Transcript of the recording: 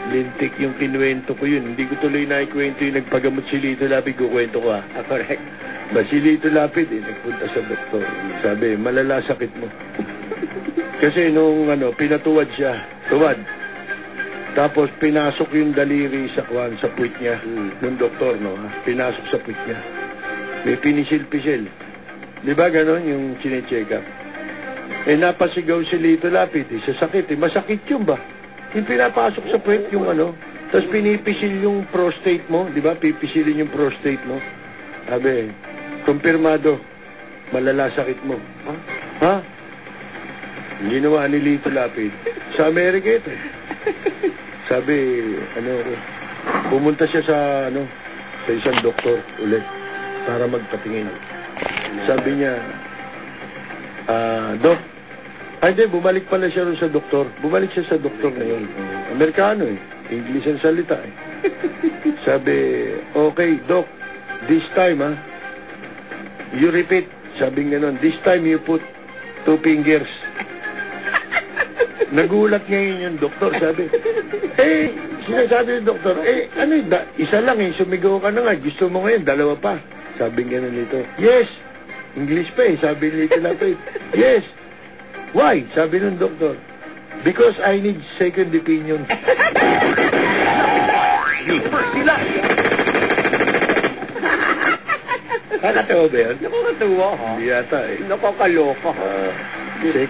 Lintik yung kinuwento ko yun. Hindi ko tuloy naikwento yung nagpagamot si Lito Lapid. Kukwento ko ha. Correct. Ba si Lito Lapid, nagpunta sa doktor. Sabi, malala sakit mo. Kasi nung pinatuwad siya. Tuwad. Tapos pinasok yung daliri sa puwit niya. Nung doktor, no? Ha? Pinasok sa puwit niya. May pinisil-pisil. Di ba ganon yung chinecheck up? Napasigaw si Lito Lapid. Sa sakit. Masakit yun ba? Yung pinapasok sa puwet yung tapos pinipisil yung prostate mo. Di ba? Pipisilin yung prostate mo. Sabi, kumpirmado. Malala sakit mo. Ha? Ginawa ni Lito Lapid. Sa Amerika ito. Sabi, pumunta siya sa isang doktor ulit para magpatingin. Sabi niya, Dok, hindi, bumalik pala siya rin sa doktor. Bumalik siya sa doktor na yun. Amerikano English ang salita Sabi, okay, Doc, this time, you repeat. Sabi nga nun, this time you put 2 fingers. Nagulat ngayon yung doktor, sabi, sinasabi ng doktor, isa lang sumigaw ka na nga, gusto mo ngayon, 2 pa. Sabi nga nun nito, yes, English pa sabi nito Lapid, yes, why? Sabi ng doktor, because I need second opinion. Sila. Nakakatawa ba yun? Nakakatawa, ha? Hindi yata Nakakaloka. Second